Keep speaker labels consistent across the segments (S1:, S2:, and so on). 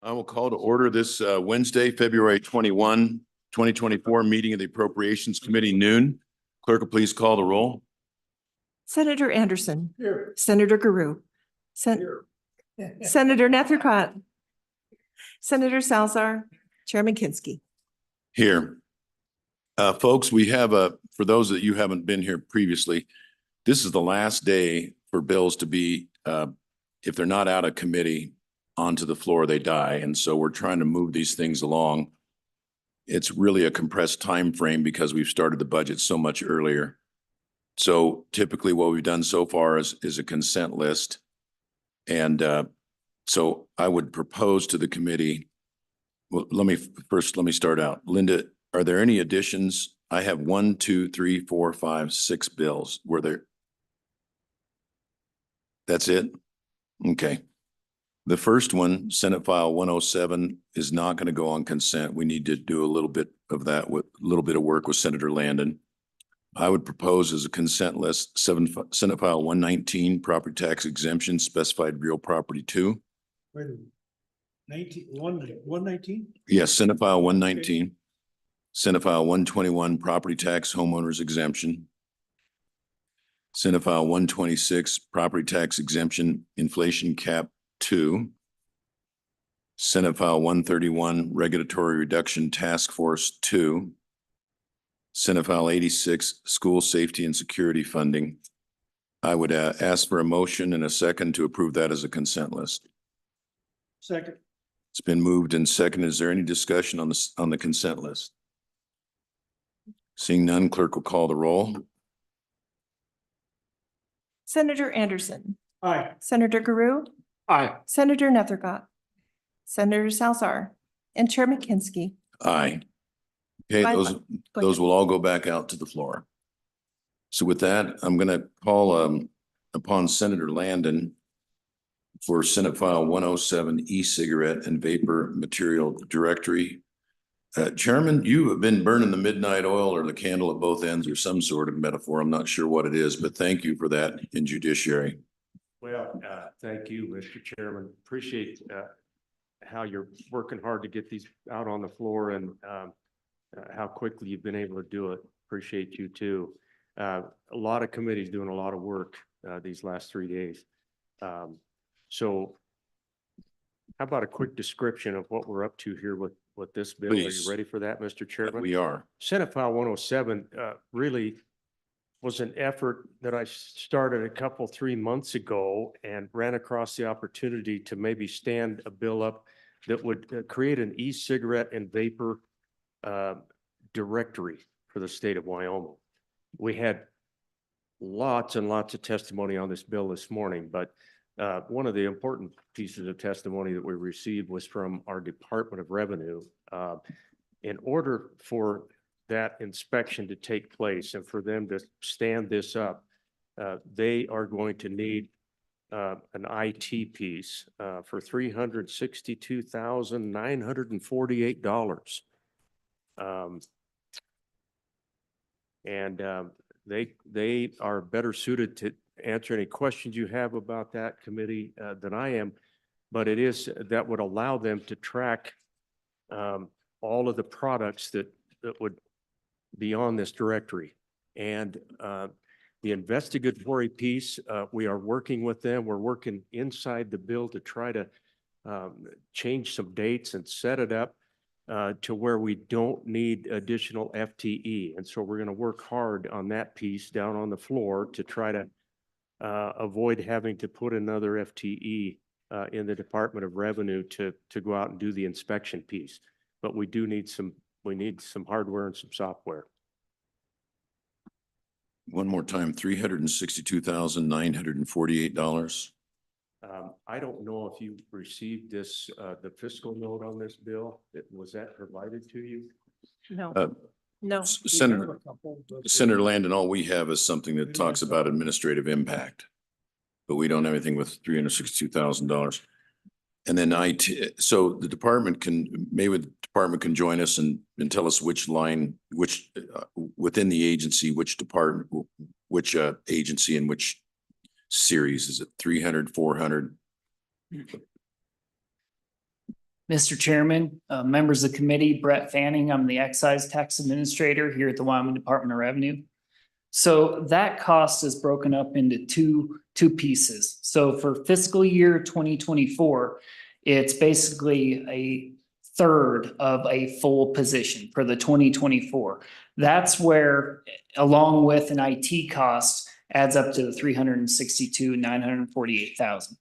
S1: I will call to order this Wednesday, February 21, 2024 meeting of the Appropriations Committee noon. Clerk, will please call the roll.
S2: Senator Anderson.
S3: Here.
S2: Senator Guru.
S3: Here.
S2: Senator Nethercott. Senator Salzar. Chairman Kinsky.
S1: Here. Folks, we have for those that you haven't been here previously, this is the last day for bills to be, if they're not out of committee, onto the floor, they die. And so we're trying to move these things along. It's really a compressed time frame because we've started the budget so much earlier. So typically what we've done so far is a consent list. And so I would propose to the committee, well, let me start out. Linda, are there any additions? I have 1, 2, 3, 4, 5, 6 bills. Were there? That's it? Okay. The first one, Senate File 107, is not going to go on consent. We need to do a little bit of that with a little bit of work with Senator Landon. I would propose as a consent list, Senate File 119, property tax exemption, specified real property 2.
S3: Wait, 119?
S1: Yes, Senate File 119. Okay. Senate File 121, property tax homeowners exemption. Senate File 126, property tax exemption, inflation cap 2. Senate File 131, regulatory reduction task force 2. Senate File 86, school safety and security funding. I would ask for a motion and a second to approve that as a consent list.
S3: Second.
S1: It's been moved and seconded. Is there any discussion on the consent list? Seeing none, clerk will call the roll.
S2: Senator Anderson.
S3: Aye.
S2: Senator Guru.
S3: Aye.
S2: Senator Nethercott. Senator Salzar. And Chairman Kinsky.
S1: Aye. Okay, those will all go back out to the floor. So with that, I'm going to call upon Senator Landon for Senate File 107, e-cigarette and vapor material directory. Chairman, you have been burning the midnight oil or the candle at both ends or some sort of metaphor. I'm not sure what it is, but thank you for that in judiciary.
S4: Well, thank you, Mr. Chairman. Appreciate how you're working hard to get these out on the floor and how quickly you've been able to do it. Appreciate you too. A lot of committees doing a lot of work these last 3 days. So how about a quick description of what we're up to here with this bill?
S1: Please.
S4: Are you ready for that, Mr. Chairman?
S1: We are.
S4: Senate File 107 really was an effort that I started 3 months ago and ran across the opportunity to maybe stand a bill up that would create an e-cigarette and vapor directory for the state of Wyoming. We had lots and lots of testimony on this bill this morning, but one of the important pieces of testimony that we received was from our Department of Revenue. In order for that inspection to take place and for them to stand this up, they are going to need an IT piece for $362,948. They are better suited to answer any questions you have about that committee than I am, but it is that would allow them to track all of the products that would be on this directory. And the investigatory piece, we are working with them. We're working inside the bill to try to change some dates and set it up to where we don't need additional FTE. And so we're going to work hard on that piece down on the floor to try to avoid having to put another FTE in the Department of Revenue to go out and do the inspection piece. But we do need some hardware and some software.
S1: One more time, $362,948.
S4: I don't know if you received this, the fiscal note on this bill. Was that provided to you?
S2: No, no.
S1: Senator Landon, all we have is something that talks about administrative impact, but we don't have anything with $362,000. And then IT, so the department can, maybe the department can join us and tell us which line, which within the agency, which department, which agency and which series. Is it 300, 400?
S5: Mr. Chairman, members of the committee, Brett Fanning, I'm the excise tax administrator here at the Wyoming Department of Revenue. So that cost is broken up into two pieces. So for fiscal year 2024, it's basically a third of a full position for the 2024. That's where, along with an IT cost, adds up to the 362,948,000.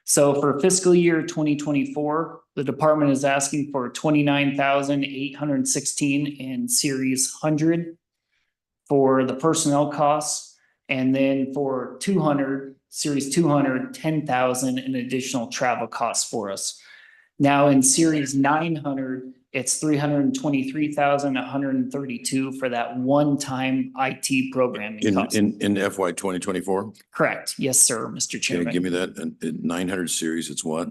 S5: So for fiscal year 2024, the department is asking for 29,816 in series 100 for the personnel costs. And then for 200, series 200, 10,000 in additional travel costs for us. Now in series 900, it's 323,132 for that one-time IT programming cost.
S1: In FY 2024?
S5: Correct. Yes, sir, Mr.
S1: Can you
S5: Chairman.
S1: give me that? In 900 series, it's what?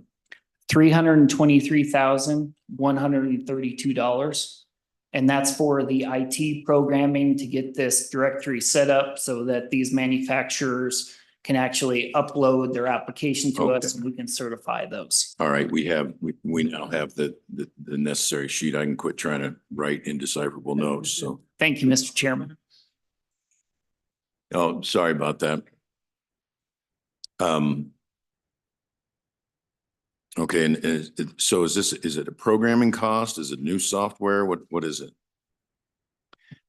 S5: $323,132. And that's for the IT programming to get this directory set up so that these manufacturers can actually upload their application to us and we can certify those.
S1: All right, we now have the necessary sheet. I can quit trying to write indecipherable notes, so.
S5: Thank you, Mr. Chairman.
S1: Oh, sorry about that. Okay, and so is it a programming cost? Is it new software? What is it?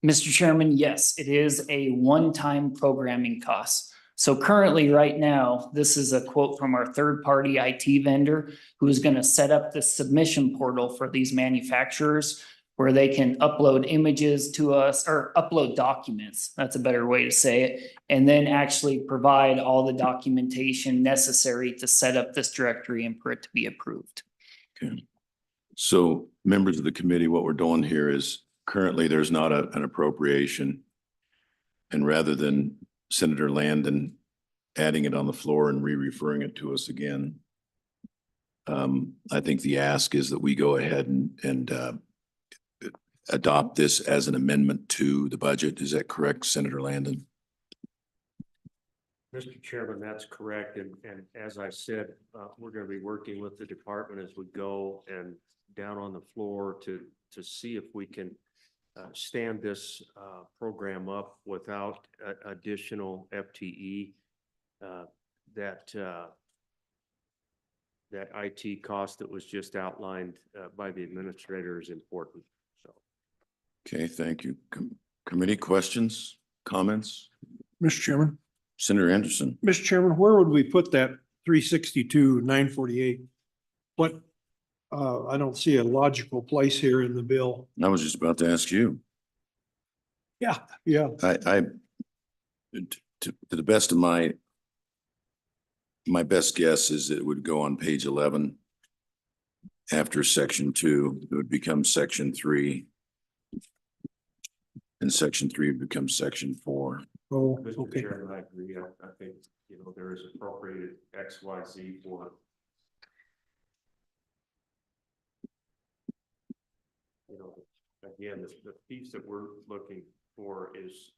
S5: Mr. Chairman, yes, it is a one-time programming cost. So currently, right now, this is a quote from our third-party IT vendor who is going to set up the submission portal for these manufacturers where they can upload images to us or upload documents. That's a better way to say it. And then actually provide all the documentation necessary to set up this directory and for it to be approved.
S1: Okay. So members of the committee, what we're doing here is currently there's not an appropriation. And rather than Senator Landon adding it on the floor and re-referring it to us again, I think the ask is that we go ahead and adopt this as an amendment to the budget. Is that correct, Senator Landon?
S4: Mr. Chairman, that's correct. And as I said, we're going to be working with the department as we go and down on the floor to see if we can stand this program up without additional FTE. That IT cost that was just outlined by the administrator is important. So.
S1: Okay, thank you. Committee questions, comments?
S3: Mr. Chairman.
S1: Senator Anderson.
S3: Mr. Chairman, where would we put that 362,948? What, I don't see a logical place here in the bill.
S1: I was just about to ask you.
S3: Yeah.
S1: To the best of my best guess is it would go on page 11. After section 2, it would become section 3. And section 3 would become section 4.
S3: Oh,
S4: Mr.
S3: okay.
S4: Chairman, I agree. I think, there is appropriated XYZ for again, the piece that we're looking for is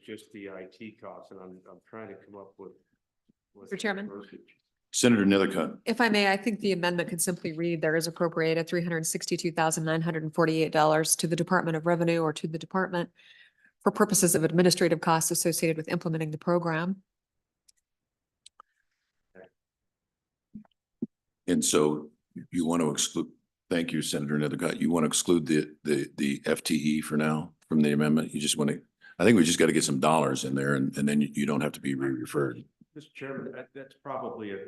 S4: just the IT costs, and I'm trying to come up with
S6: Mr. Chairman.
S1: Senator Nethercutt.
S6: If I may, I think the amendment could simply read, there is appropriated $362,948 to the Department of Revenue or to the department for purposes of administrative costs associated with implementing the program.
S1: And so you want to exclude, thank you, Senator Nethercutt. You want to exclude the FTE for now from the amendment? You just want to, I think we just got to get some dollars in there and then you don't have to be re-referred.
S4: Mr. Chairman, that's probably a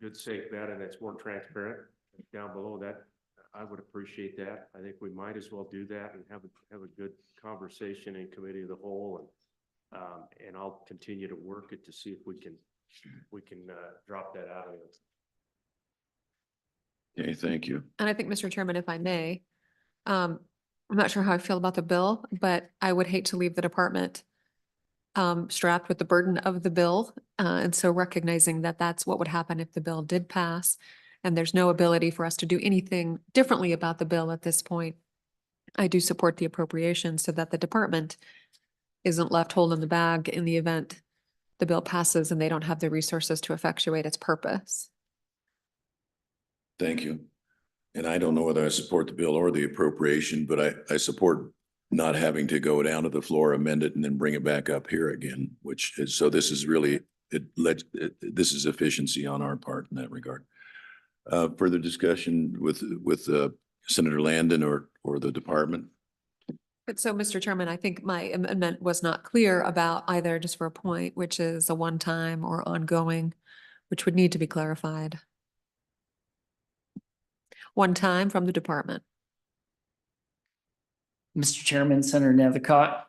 S4: good safe bet, and it's more transparent down below that. I would appreciate that. I think we might as well do that and have a good conversation in committee of the whole, and I'll continue to work it to see if we can drop that out of it.
S1: Okay, thank you.
S6: And I think, Mr. Chairman, if I may, I'm not sure how I feel about the bill, but I would hate to leave the department strapped with the burden of the bill. And so recognizing that that's what would happen if the bill did pass, and there's no ability for us to do anything differently about the bill at this point, I do support the appropriation so that the department isn't left holding the bag in the event the bill passes and they don't have the resources to effectuate its purpose.
S1: Thank you. And I don't know whether I support the bill or the appropriation, but I support not having to go down to the floor, amend it, and then bring it back up here again, which is, so this is really, this is efficiency on our part in that regard. Further discussion with Senator Landon or the department?
S6: But so, Mr. Chairman, I think my amendment was not clear about either, just for a point, which is a one-time or ongoing, which would need to be clarified. One time from the department.
S5: Mr. Chairman, Senator Nethercott,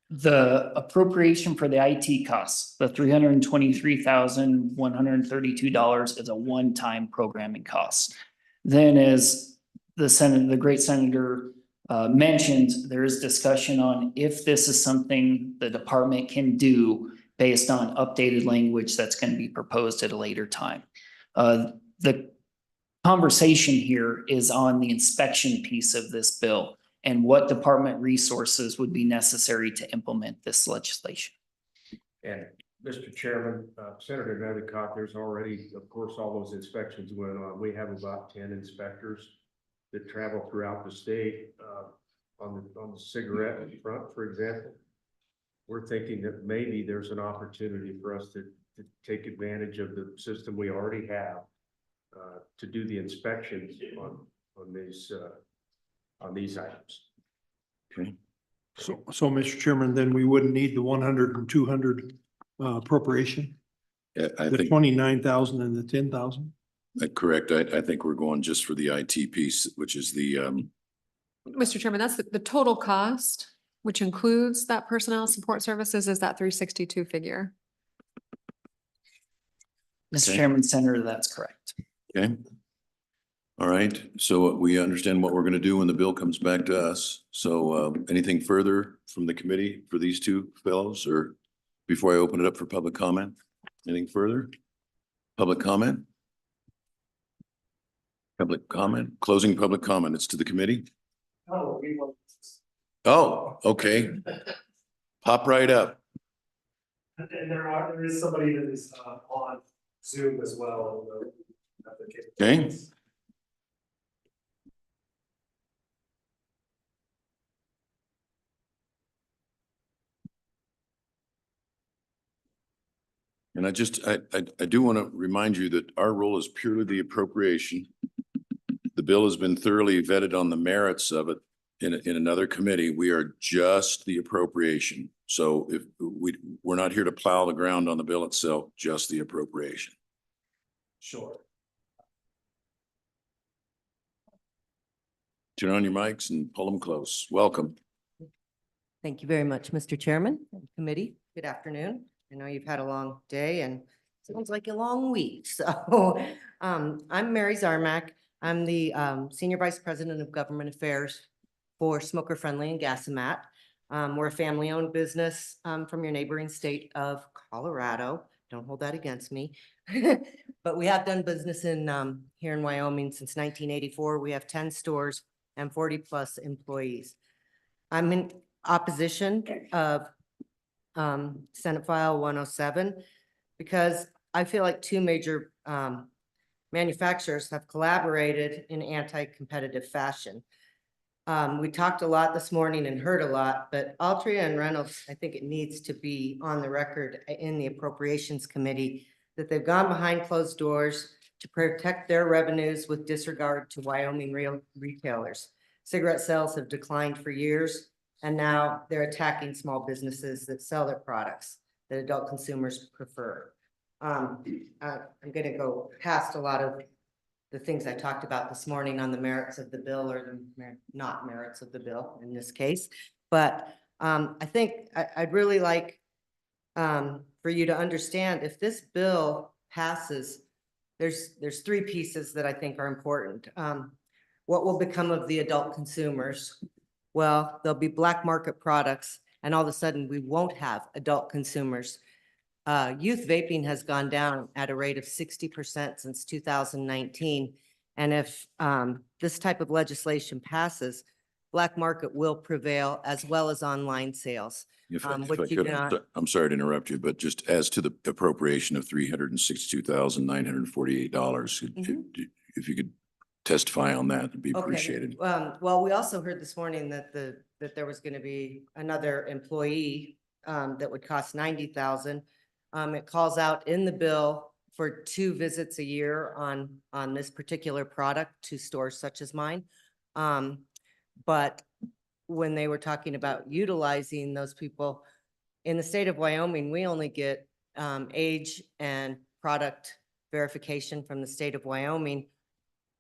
S5: the appropriation for the IT costs, the $323,132 is a one-time programming cost. Then as the great senator mentioned, there is discussion on if this is something the department can do based on updated language that's going to be proposed at a later time. The conversation here is on the inspection piece of this bill and what department resources would be necessary to implement this legislation.
S4: And Mr. Chairman, Senator Nethercott, there's already, of course, all those inspections going on. We have about 10 inspectors that travel throughout the state on the cigarette front, for example. We're thinking that maybe there's an opportunity for us to take advantage of the system we already have to do the inspections on these items.
S1: Okay.
S3: So, Mr. Chairman, then we wouldn't need the 100 and 200 appropriation,
S1: I
S3: the
S1: think
S3: 29,000 and the 10,000?
S1: correct. I think we're going just for the IT piece, which is the
S6: Mr. Chairman, that's the total cost, which includes that personnel support services, is that 362 figure.
S5: Mr.
S1: Okay.
S5: Chairman, Senator, that's correct.
S1: okay. All right. So we understand what we're going to do when the bill comes back to us. So anything further from the committee for these two fellows, or before I open it up for public comment? Anything further? Public comment? Public comment? Closing public comment. It's to the committee. Oh, okay. Pop right up.
S7: And there is somebody that is on Zoom as well.
S1: Okay. And I do want to remind you that our role is purely the appropriation. The bill has been thoroughly vetted on the merits of it in another committee. We are just the appropriation. So if we're not here to plow the ground on the bill itself, just the appropriation.
S7: Sure.
S1: Turn on your mics and pull them close. Welcome.
S8: Thank you very much, Mr. Chairman and committee. Good afternoon. I know you've had a long day and sounds like a long week. So I'm Mary Zarmak. I'm the Senior Vice President of Government Affairs for Smoker Friendly and Gasomat. We're a family-owned business from your neighboring state of Colorado. Don't hold that against me. But we have done business in here in Wyoming since 1984. We have 10 stores and 40 plus employees. I'm in opposition of Senate File 107 because I feel like two major manufacturers have collaborated in anti-competitive fashion. We talked a lot this morning and heard a lot, but Altria and Reynolds, I think it needs to be on the record in the Appropriations Committee that they've gone behind closed doors to protect their revenues with disregard to Wyoming retailers. Cigarette sales have declined for years, and now they're attacking small businesses that sell their products that adult consumers prefer. I'm going to go past a lot of the things I talked about this morning on the merits of the bill or the not merits of the bill in this case. But I think I'd really like for you to understand if this bill passes, there's three pieces that I think are important. What will become of the adult consumers? Well, there'll be black market products, and all of a sudden we won't have adult consumers. Youth vaping has gone down at a rate of 60% since 2019. And if this type of legislation passes, black market will prevail as well as online sales.
S1: If I
S8: which you
S1: could,
S8: cannot-
S1: I'm sorry to interrupt you, but just as to the appropriation of $362,948, if you could testify on that, it'd be
S8: Okay.
S1: appreciated.
S8: Well, we also heard this morning that that there was gonna be another employee that would cost 90,000. It calls out in the bill for 2 visits a year on this particular product to stores such as mine. But when they were talking about utilizing those people, in the state of Wyoming, we only get age and product verification from the state of Wyoming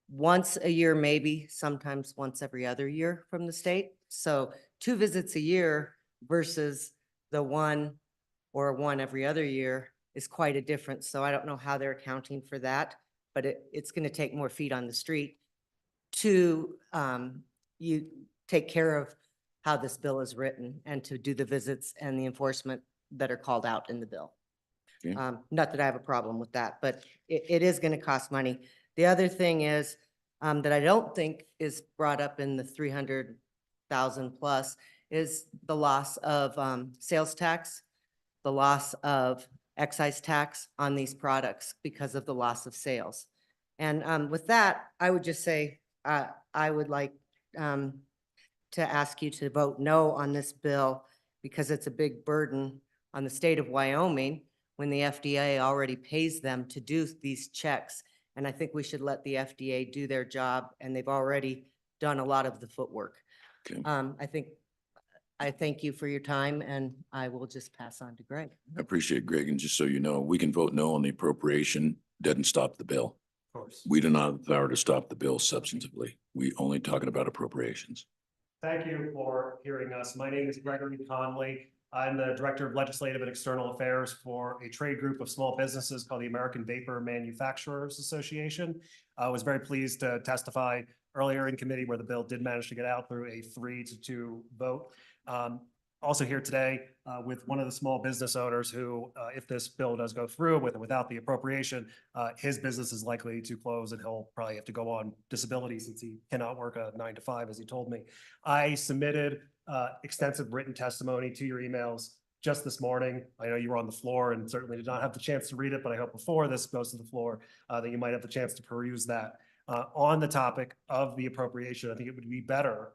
S8: once a year, maybe, sometimes once every other year from the state. So 2 visits a year versus the 1 or 1 every other year is quite a difference. So I don't know how they're accounting for that, but it's going to take more feet on the street to you take care of how this bill is written and to do the visits and the enforcement that are called out in the bill.
S1: Okay.
S8: Not that I have a problem with that, but it is going to cost money. The other thing is that I don't think is brought up in the 300,000 plus is the loss of sales tax, the loss of excise tax on these products because of the loss of sales. And with that, I would just say, I would like to ask you to vote no on this bill because it's a big burden on the state of Wyoming when the FDA already pays them to do these checks. And I think we should let the FDA do their job, and they've already done a lot of the footwork.
S1: Okay.
S8: I thank you for your time, and I will just pass on to Greg.
S1: I appreciate it, Greg. And just so you know, we can vote no on the appropriation, doesn't stop the bill.
S7: Of course.
S1: We do not have the power to stop the bill substantively. We only talking about appropriations.
S7: Thank you for hearing us. My name is Gregory Conley. I'm the Director of Legislative and External Affairs for a trade group of small businesses called the American Vapor Manufacturers Association. I was very pleased to testify earlier in committee where the bill did manage to get out through a 3-2 vote. Also here today with one of the small business owners who, if this bill does go through with or without the appropriation, his business is likely to close and he'll probably have to go on disability since he cannot work a 9 to 5, as he told me. I submitted extensive written testimony to your emails just this morning. I know you were on the floor and certainly did not have the chance to read it, but I hope before this goes to the floor that you might have the chance to peruse that. On the topic of the appropriation, I think it would be better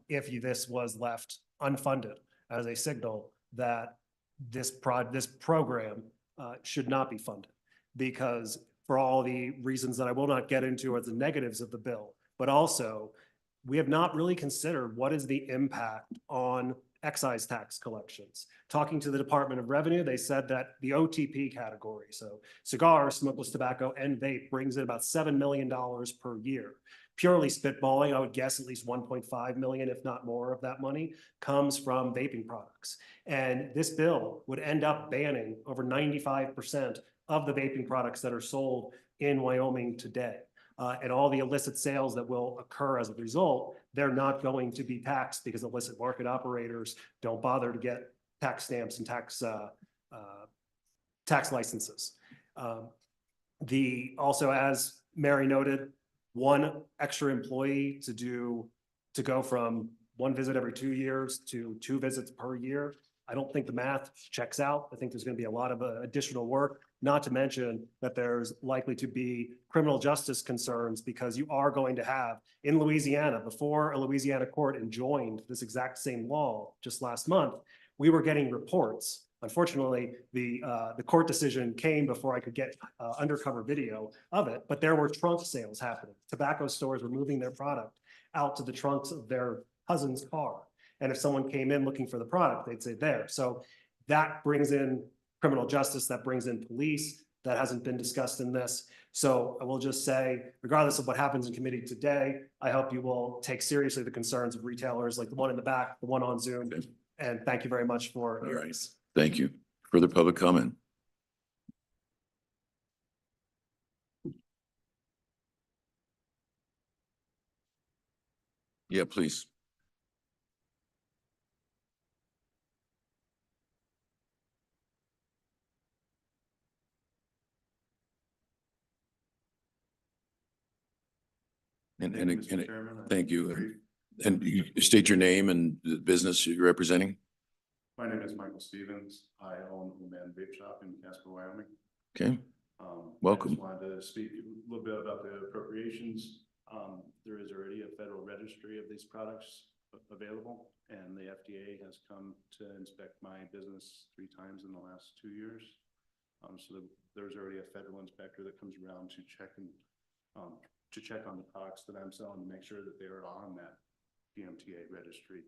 S7: if this was left unfunded as a signal that this program should not be funded, because for all the reasons that I will not get into as the negatives of the bill, but also we have not really considered what is the impact on excise tax collections. Talking to the Department of Revenue, they said that the OTP category, so cigars, smokeless tobacco, and vape, brings in about $7 million per year. Purely spitballing, I would guess at least 1.5 million, if not more, of that money comes from vaping products. And this bill would end up banning over 95% of the vaping products that are sold in Wyoming today. And all the illicit sales that will occur as a result, they're not going to be taxed because illicit market operators don't bother to get tax stamps and tax licenses. Also, as Mary noted, 1 extra employee to go from 1 visit every 2 years to 2 visits per year. I don't think the math checks out. I think there's going to be a lot of additional work, not to mention that there's likely to be criminal justice concerns because you are going to have in Louisiana, before a Louisiana court enjoined this exact same law just last month, we were getting reports. Unfortunately, the court decision came before I could get undercover video of it, but there were trunk sales happening. Tobacco stores were moving their product out to the trunks of their cousin's car. And if someone came in looking for the product, they'd say there. So that brings in criminal justice, that brings in police, that hasn't been discussed in this. So I will just say, regardless of what happens in committee today, I hope you will take seriously the concerns of retailers like the one in the back, the one on Zoom. And thank you very much for hearing us.
S1: Thank you. Further public comment? Yeah, please. Thank you. And you state your name and the business you're representing?
S9: My name is Michael Stevens. I own a man vape shop in Casper, Wyoming.
S1: Okay,
S9: I
S1: welcome.
S9: just wanted to speak little bit about the appropriations. There is already a federal registry of these products available, and the FDA has come to inspect my business 3 times in the last 2 years. So there's already a federal inspector that comes around to check on the products that I'm selling to make sure that they are on that PMTA registry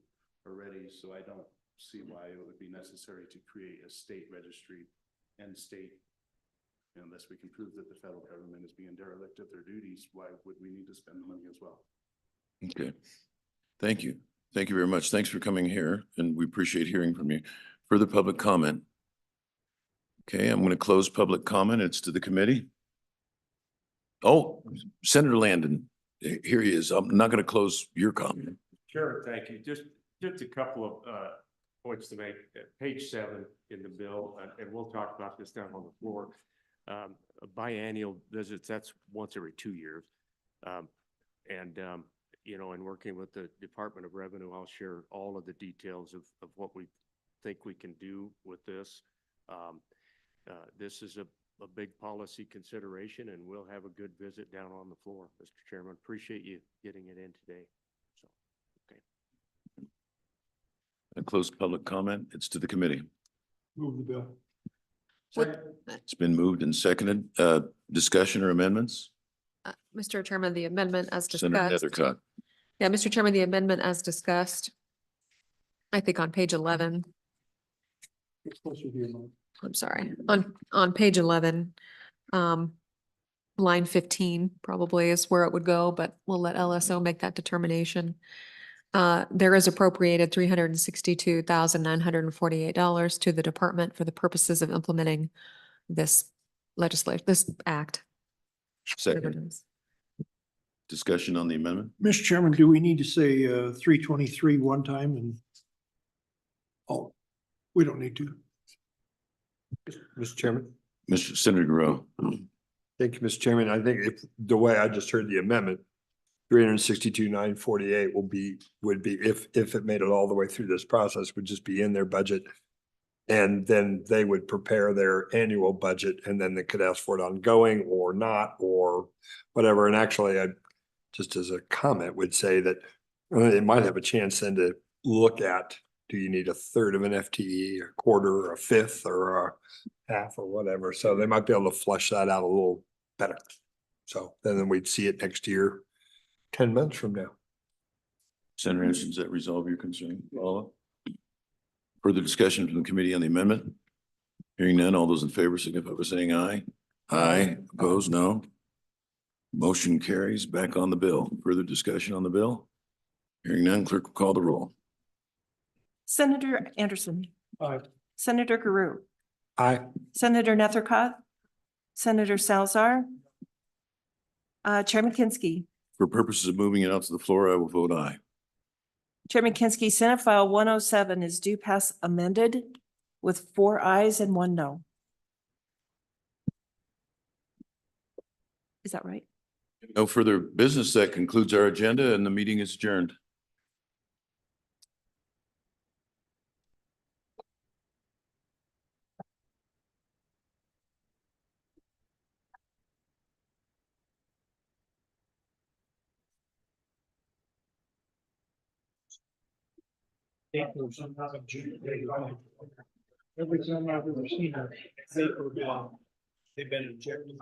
S9: already. So I don't see why it would be necessary to create a state registry and state, unless we can prove that the federal government is being derelict of their duties. Why would we need to spend the money as well?
S1: Okay. Thank you. Thank you very much. Thanks for coming here, and we appreciate hearing from you. Further public comment? Okay, I'm going to close public comment. It's to the committee. Oh, Senator Landon, here he is. I'm not going to close your comment.
S4: Sure, thank you. Just a couple of points to make. Page 7 in the bill, and we'll talk about this down on the floor. Biannual visits, that's once every 2 years. In working with the Department of Revenue, I'll share all of the details of what we think we can do with this. This is a big policy consideration, and we'll have a good visit down on the floor, Mr. Chairman. Appreciate you getting it in today. So, okay.
S1: I close public comment. It's to the committee.
S3: Move the bill.
S1: It's been moved and seconded. Discussion or amendments?
S6: Mr. Chairman, the amendment as
S1: Senator
S6: discussed.
S1: Nethercutt.
S6: Yeah, Mr. Chairman, the amendment as discussed, I think on page 11,
S3: It's supposed to be a month.
S6: I'm sorry, on page 11, line 15 probably is where it would go, but we'll let LSO make that determination. There is appropriated $362,948 to the department for the purposes of implementing this this act. whatever it
S1: Second.
S6: is.
S1: Discussion on the amendment?
S3: Mr. Chairman, do we need to say 323 one time and? Oh, we don't need to.
S10: Mr. Chairman.
S1: Mr. Senator Guerrero.
S10: Thank you, Mr. Chairman. I think if the way I just heard the amendment, 362,948 would be if it made it all the way through this process, would just be in their budget. And then they would prepare their annual budget, and then they could ask for it ongoing or not, or whatever. And actually, I just as a comment would say that it might have a chance then to look at, do you need a third of an FTE, a quarter, or a fifth, or a half, or whatever? So they might be able to flush that out a little better. So then we'd see it next year, 10 months from now.
S1: Senator Anderson, does that resolve your concern? Follow? Further discussion from the committee on the amendment? Hearing none, all those in favor signify by saying aye. Aye. Opposed, no. Motion carries. Back on the bill. Further discussion on the bill? Hearing none, clerk will call the roll.
S2: Senator Anderson.
S3: Aye.
S2: Senator Guru.
S10: Aye.
S2: Senator Nethercutt. Senator Salzar. Chairman Kinsky.
S1: For purposes of moving it out to the floor, I will vote aye.
S2: Chairman Kinsky, Senate File 107 is due pass amended with 4 ayes and 1 no. Is that right?
S1: No further business. That concludes our agenda, and the meeting is adjourned.
S3: Every time I've ever seen a vapor bomb, they've been injected.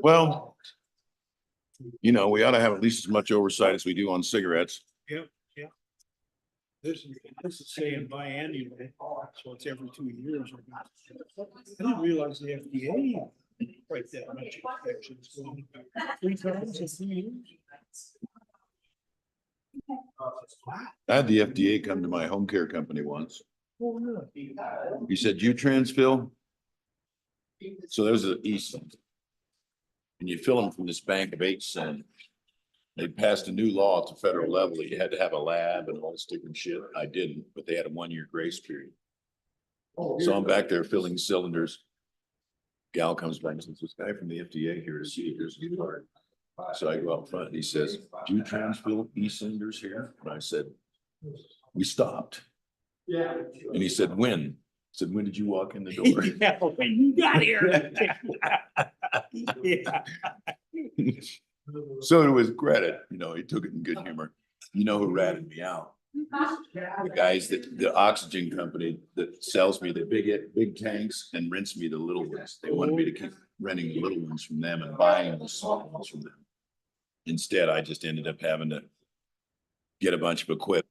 S1: Well, we ought to have at least as much oversight as we do on cigarettes.
S3: This is saying biannual, so it's every 2 years. I didn't realize the FDA right that much inspections going 3 times in 2 years.
S1: I had the FDA come to my home care company once.
S3: Oh, really?
S1: He said, "You transfill?" So there's an e-cent. And you fill them from this bank of 8 cents. They passed a new law at the federal level. You had to have a lab and all this different shit. I didn't, but they had a 1-year grace period. So I'm back there filling cylinders. Gal comes back and says, "This guy from the FDA here to see you. Here's his card." So I go out front and he says, "Do you transfill e-cylinders here?" And I said, "We stopped."
S3: Yeah.
S1: And he said, "When?" I said, "When did you walk in the door?"
S3: Yeah, when you got here. Yeah.
S1: So to his credit, you know, he took it in good humor. You know who ratted me out? The guys the oxygen company that sells me the big tanks and rents me the little ones. They wanted me to keep renting the little ones from them and buying the small ones from them. Instead, I just ended up having to get a bunch of equipment